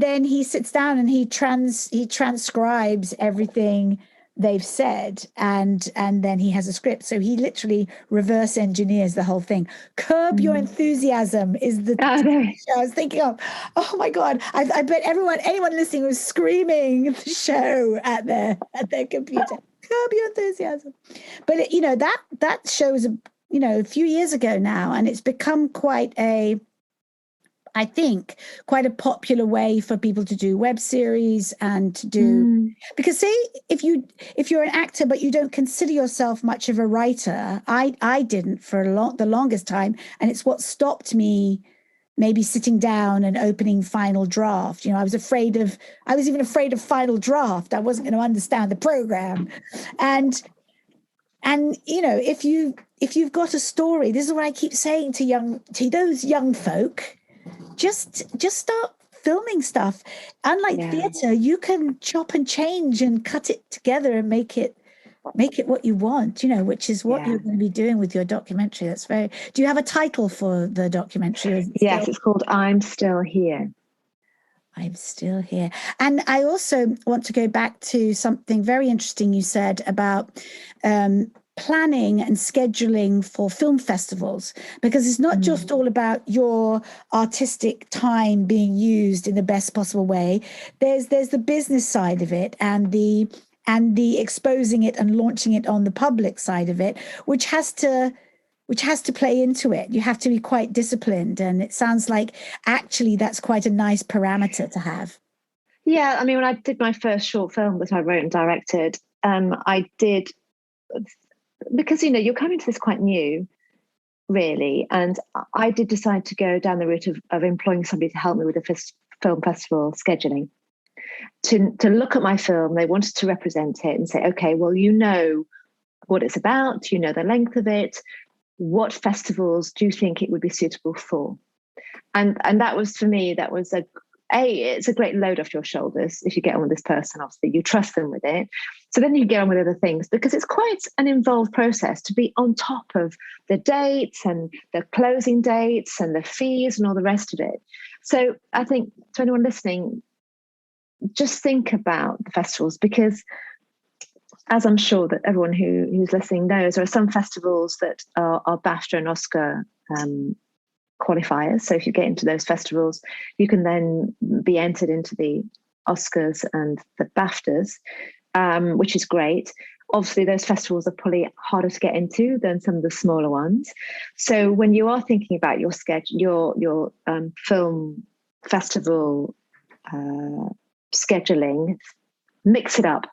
then he sits down and he transcribes everything they've said, and then he has a script. So he literally reverse engineers the whole thing. Curb Your Enthusiasm is the show I was thinking of. Oh my God. I bet anyone listening was screaming the show at their computer. Curb Your Enthusiasm. But that show was a few years ago now, and it's become quite a popular way for people to do web series and to do, because say if you're an actor but you don't consider yourself much of a writer, I didn't for the longest time, and it's what stopped me maybe sitting down and opening Final Draft. I was even afraid of Final Draft. I wasn't going to understand the program, and if you've got a story, this is what I keep saying to those young folk. Just start filming stuff. Unlike theatre, you can chop and change and cut it together and make it what you want, which is what you're going to be doing with your documentary. Do you have a title for the documentary? Yes, it's called I'm Still Here. I'm Still Here. And I also want to go back to something very interesting you said about planning and scheduling for film festivals, because it's not just all about your artistic time being used in the best possible way. There's the business side of it, and the exposing it and launching it on the public side of it, which has to play into it. You have to be quite disciplined, and it sounds like actually that's quite a nice parameter to have. Yeah, I mean, when I did my first short film that I wrote and directed, I did, because you're coming to this quite new, really, and I did decide to go down the route of employing somebody to help me with the film festival scheduling, to look at my film. They wanted to represent it and say, okay, well, what it's about, the length of it, what festivals do you think it would be suitable for? And that was, for me, that was it's a great load off your shoulders if you get on with this person. Obviously, you trust them with it. So then you get on with other things, because it's quite an involved process to be on top of the dates and the closing dates and the fees and all the rest of it. So I think to anyone listening, just think about the festivals, because as I'm sure that everyone who's listening knows, there are some festivals that are BAFTA and Oscar qualifiers. So if you get into those festivals, you can then be entered into the Oscars and the BAFTAs, which is great. Obviously, those festivals are probably harder to get into than some of the smaller ones. So when you are thinking about your schedule, your film festival scheduling, mix it up.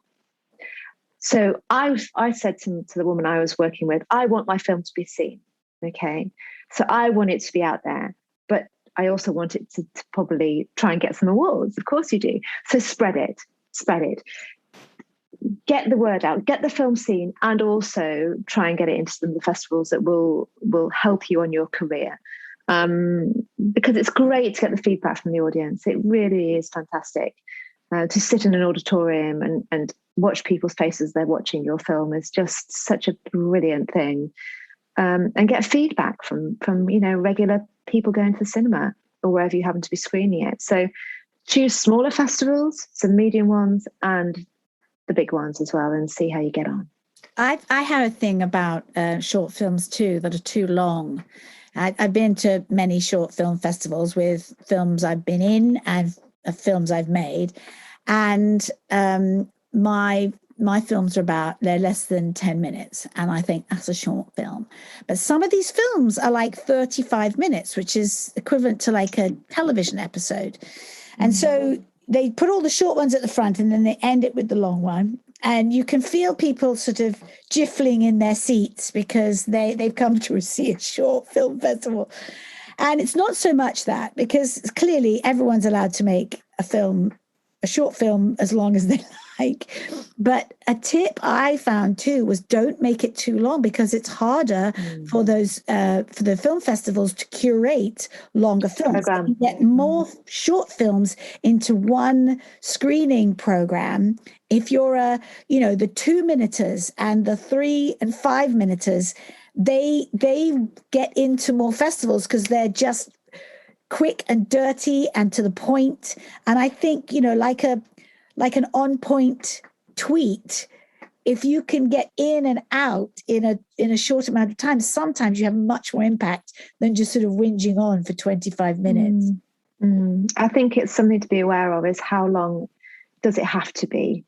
So I said to the woman I was working with, I want my film to be seen. Okay, so I want it to be out there, but I also want it to probably try and get some awards. Of course you do. So spread it. get the word out, get the film seen, and also try and get it into some of the festivals that will help you on your career. Because it's great to get the feedback from the audience. It really is fantastic. To sit in an auditorium and watch people's faces they're watching your film is just such a brilliant thing. And get feedback from regular people going to the cinema or wherever you happen to be screening it. So choose smaller festivals, some medium ones, and the big ones as well, and see how you get on. I have a thing about short films too that are too long. I've been to many short film festivals with films I've been in and films I've made, and my films are they're less than 10 minutes, and I think that's a short film. But some of these films are like 35 minutes, which is equivalent to like a television episode. And so they put all the short ones at the front and then they end it with the long one. And you can feel people sort of jiffling in their seats because they've come to see a short film festival. And it's not so much that, because clearly everyone's allowed to make a short film as long as they like. But a tip I found too was don't make it too long, because it's harder for the film festivals to curate longer films. You get more short films into one screening program. If you're the 2-minuters and the 3 and 5-minuters, they get into more festivals because they're just quick and dirty and to the point. And I think, like an on-point tweet, if you can get in and out in a short amount of time, sometimes you have much more impact than just sort of whinging on for 25 minutes. I think it's something to be aware of, is how long does it have to be?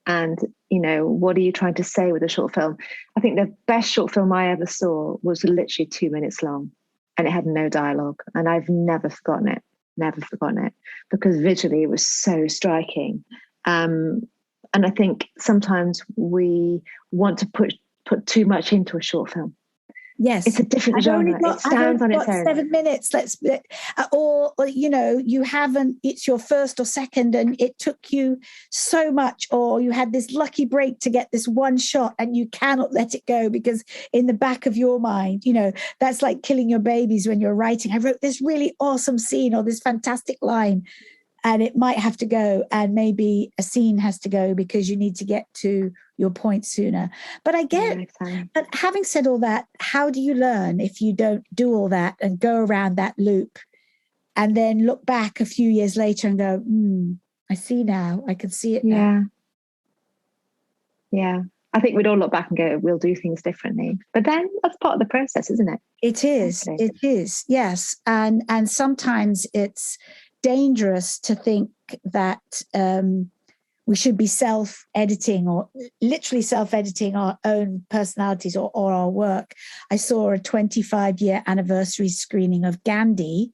And, what are you trying to say with a short film? I think the best short film I ever saw was literally 2 minutes long, and it had no dialogue. And I've never forgotten it, because visually it was so striking. And I think sometimes we want to put too much into a short film. Yes, it's a different genre. It stands on its own. 7 minutes. Or you haven't. It's your first or second, and it took you so much, or you had this lucky break to get this one shot, and you cannot let it go because in the back of your mind, that's like killing your babies when you're writing. I wrote this really awesome scene or this fantastic line, and it might have to go, and maybe a scene has to go because you need to get to your point sooner. But I get, but having said all that, how do you learn if you don't do all that and go around that loop and then look back a few years later and go, I see now, I can see it now. Yeah. I think we'd all look back and go, we'll do things differently. But then that's part of the process, isn't it? It is. It is. Yes. And sometimes it's dangerous to think that we should be self-editing or literally self-editing our own personalities or our work. I saw a 25-year anniversary screening of Gandhi,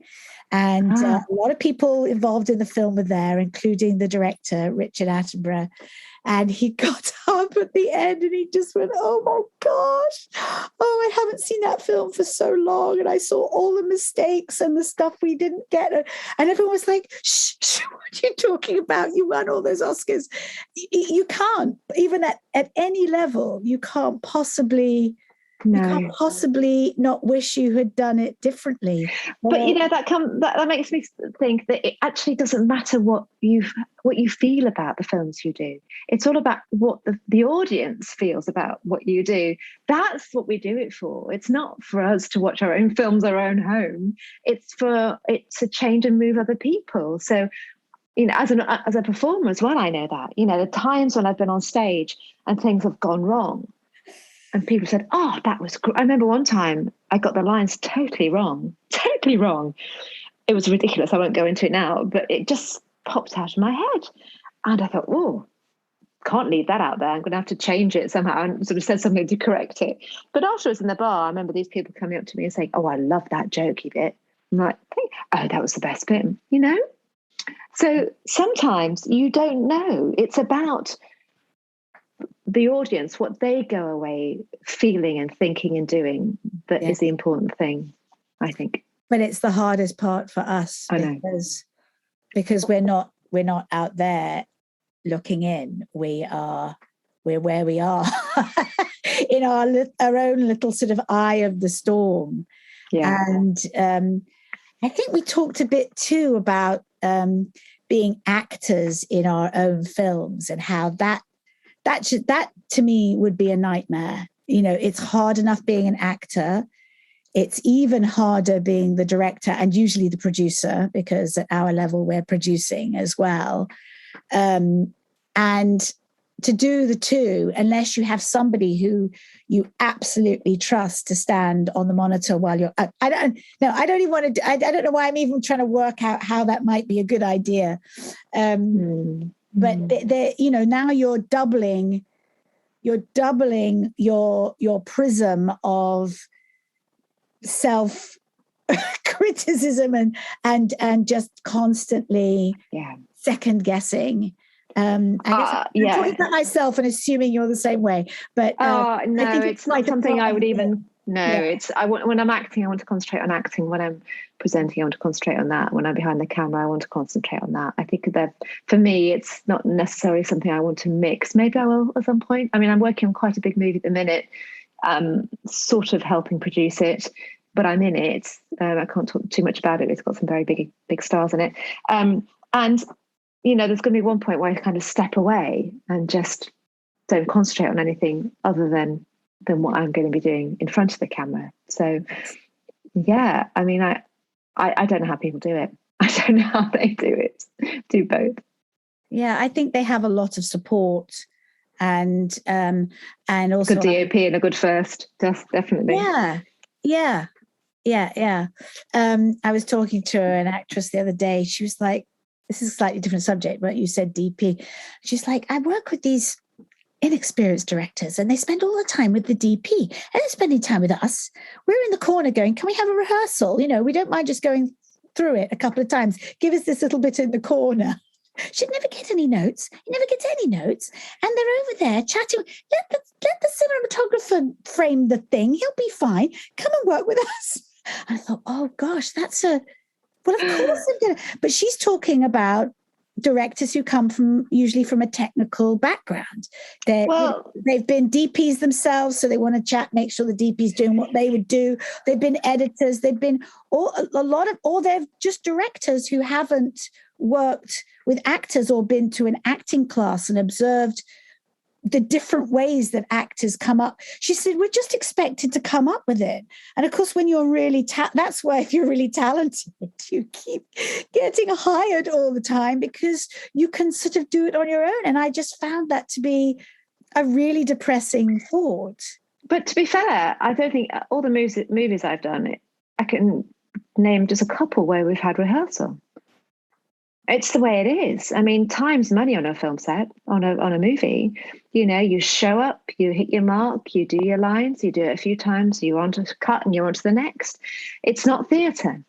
and a lot of people involved in the film were there, including the director, Richard Attenborough. And he got up at the end and he just went, oh my gosh, I haven't seen that film for so long. And I saw all the mistakes and the stuff we didn't get. And everyone was like, shh, what are you talking about? You won all those Oscars. You can't, even at any level, you can't possibly not wish you had done it differently. But that makes me think that it actually doesn't matter what you feel about the films you do. It's all about what the audience feels about what you do. That's what we do it for. It's not for us to watch our own films, our own home. It's for it to change and move other people. So, as a performer as well, I know that. The times when I've been on stage and things have gone wrong, and people said, oh, that was great. I remember one time I got the lines totally wrong. It was ridiculous. I won't go into it now, but it just popped out of my head. And I thought, oh, can't leave that out there. I'm going to have to change it somehow, and sort of said something to correct it. But afterwards in the bar, I remember these people coming up to me and saying, oh, I love that jokey bit. I'm like, oh, that was the best bit, So sometimes you don't know. It's about the audience, what they go away feeling and thinking and doing, that is the important thing, I think. But it's the hardest part for us because we're not out there looking in. We are we're where we are in our own little sort of eye of the storm. Yeah. And I think we talked a bit too about being actors in our own films, and how that to me would be a nightmare. It's hard enough being an actor. It's even harder being the director and usually the producer, because at our level we're producing as well. And to do the two, unless you have somebody who you absolutely trust to stand on the monitor while you're, I don't know why I'm even trying to work out how that might be a good idea. But now you're doubling your prism of self criticism and just constantly second guessing. I guess I'm talking about myself and assuming you're the same way, but no, it's not something I would even. No, Yeah. It's when I'm acting, I want to concentrate on acting. When I'm presenting, I want to concentrate on that. When I'm behind the camera, I want to concentrate on that. I think that for me, it's not necessarily something I want to mix. Maybe I will at some point. I mean, I'm working on quite a big movie at the minute, sort of helping produce it, but I'm in it. I can't talk too much about it. It's got some very big stars in it, and there's going to be one point where I kind of step away and just don't concentrate on anything other than what I'm going to be doing in front of the camera. So, yeah, I mean, I don't know how people do it. I don't know how they do both. Yeah, I think they have a lot of support and also good DOP and a good first, definitely. Yeah. I was talking to an actress the other day. She was like, this is a slightly different subject, but you said DP. She's like, I work with these inexperienced directors and they spend all the time with the DP and they're spending time with us. We're in the corner going, can we have a rehearsal? We don't mind just going through it a couple of times. Give us this little bit in the corner. She'd never get any notes. He never gets any notes. And they're over there chatting. Let the cinematographer frame the thing. He'll be fine. Come and work with us. And I thought, oh gosh, well, of course I'm going to. But she's talking about directors who come usually from a technical background. They've been DPs themselves, so they want to chat, make sure the DP's doing what they would do. They've been editors. They've been they're just directors who haven't worked with actors or been to an acting class and observed the different ways that actors come up. She said, we're just expected to come up with it. And of course, when you're really, that's why if you're really talented, you keep getting hired all the time because you can sort of do it on your own. And I just found that to be a really depressing thought. But to be fair, I don't think all the movies I've done, I can name just a couple where we've had rehearsal. It's the way it is. I mean, time's money on a film set, on a movie. You show up, you hit your mark, you do your lines, you do it a few times, you're on to cut and you're on to the next. It's not theatre.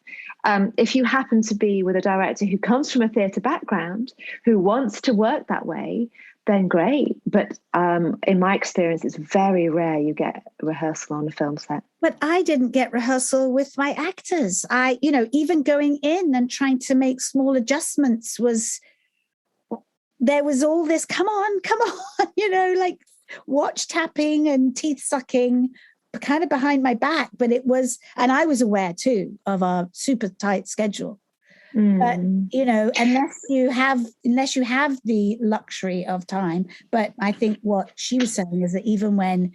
If you happen to be with a director who comes from a theatre background, who wants to work that way, then great. But in my experience, it's very rare you get rehearsal on a film set. But I didn't get rehearsal with my actors. Even going in and trying to make small adjustments there was all this, come on, like watch tapping and teeth sucking kind of behind my back. But it was, and I was aware too of our super tight schedule. But unless you have the luxury of time. But I think what she was saying is that even when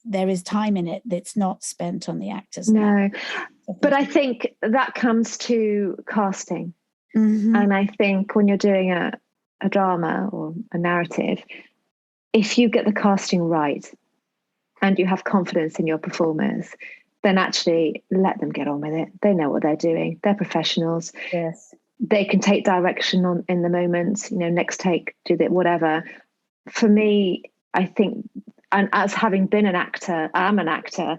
there is time in it that's not spent on the actors. No, but I think that comes to casting. Mm-hmm. And I think when you're doing a drama or a narrative, if you get the casting right and you have confidence in your performers, then actually let them get on with it. They know what they're doing. They're professionals. Yes. They can take direction in the moment, next take, do that, whatever. For me, I think, and as having been an actor, I'm an actor,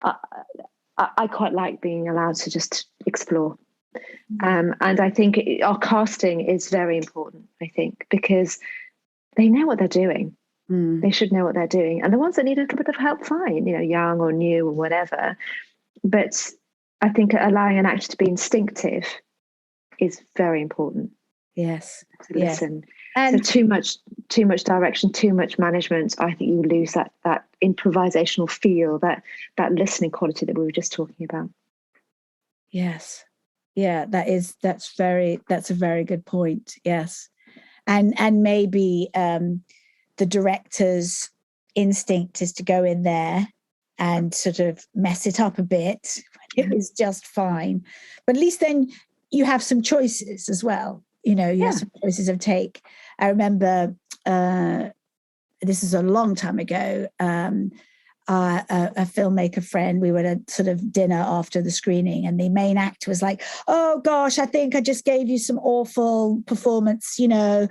I quite like being allowed to just explore. And I think our casting is very important, I think, because they know what they're doing. They should know what they're doing. And the ones that need a little bit of help, fine, young or new or whatever. But I think allowing an actor to be instinctive is very important. Yes. To listen. And so too much direction, too much management. I think you lose that improvisational feel, that listening quality that we were just talking about. yes, yeah, that's a very good point. Yes, and maybe the director's instinct is to go in there and sort of mess it up a bit. It was just fine, but at least then you have some choices as well. You have some choices of take. I remember this is a long time ago. A filmmaker friend, we were at a sort of dinner after the screening, and the main actor was like, "Oh gosh, I think I just gave you some awful performance. Oh,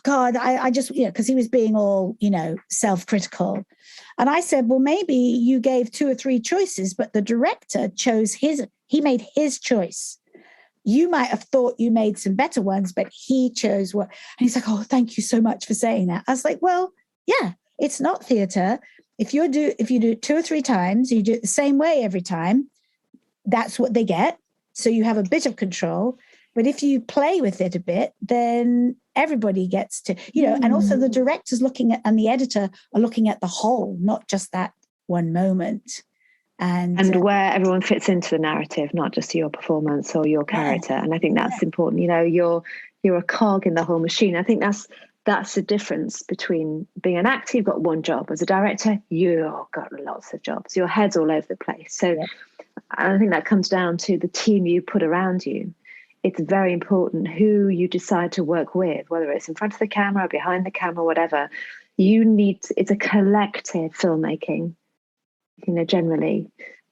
God, I just, because he was being all, self-critical." And I said, well, maybe you gave 2 or 3 choices, but the director he made his choice. You might have thought you made some better ones, but he chose what. And he's like, "Oh, thank you so much for saying that." I was like, well, yeah, it's not theater. If you do it 2 or 3 times, you do it the same way every time, that's what they get. So you have a bit of control. But if you play with it a bit, then everybody gets to, and also the director's looking at, and the editor are looking at the whole, not just that one moment. And where everyone fits into the narrative, not just your performance or your character. And I think that's important. You're a cog in the whole machine. I think that's the difference between being an actor. You've got one job. As a director, you've got lots of jobs. Your head's all over the place. So I think that comes down to the team you put around you. It's very important who you decide to work with, whether it's in front of the camera, behind the camera, whatever. It's a collective filmmaking, generally.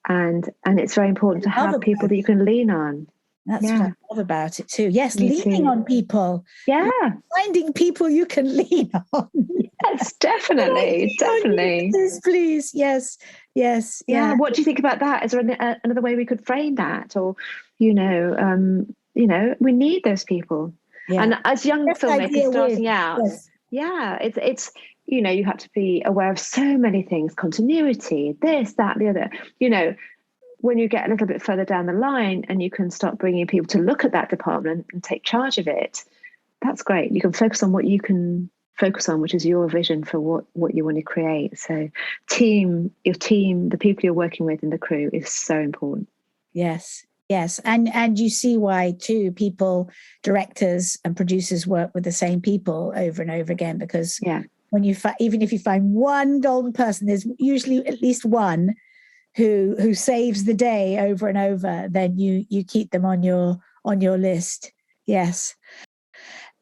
And it's very important to have people that you can lean on. That's what I love about it too. Yes, leaning on people. Yeah. Finding people you can lean on. Yes, definitely. Definitely. Please. Yes. Yeah. What do you think about that? Is there another way we could frame that? Or, we need those people. Yeah. And as young filmmakers starting out, it's you have to be aware of so many things, continuity, this, that, the other, when you get a little bit further down the line and you can start bringing people to look at that department and take charge of it, that's great. You can focus on what you can focus on, which is your vision for what you want to create. So your team, the people you're working with in the crew is so important. Yes. And you see why too, directors and producers work with the same people over and over again, because when even if you find one golden person, there's usually at least one who saves the day over and over, then you keep them on your list. Yes.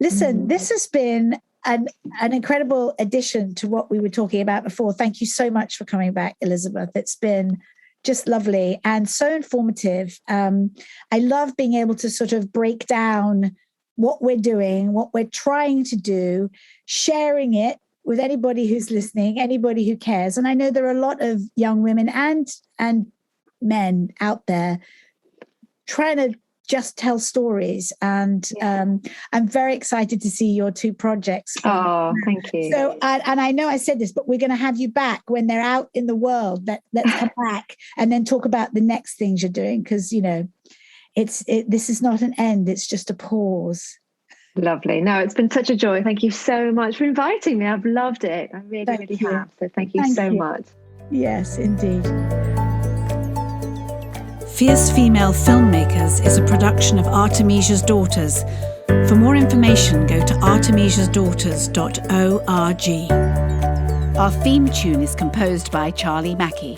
Listen, this has been an incredible addition to what we were talking about before. Thank you so much for coming back, Elizabeth. It's been just lovely and so informative. I love being able to sort of break down what we're doing, what we're trying to do, sharing it with anybody who's listening, anybody who cares. And I know there are a lot of young women and men out there trying to just tell stories. And I'm very excited to see your 2 projects. Oh, thank you. So, and I know I said this, but we're going to have you back when they're out in the world. Let's come back and then talk about the next things you're doing. Because, this is not an end. It's just a pause. Lovely. No, it's been such a joy. Thank you so much for inviting me. I've loved it. I really have. So thank you so much. Yes, indeed. Fierce Female Filmmakers is a production of Artemisia's Daughters. For more information, go to artemisiasdaughters.org. Our theme tune is composed by Charlie Mackey.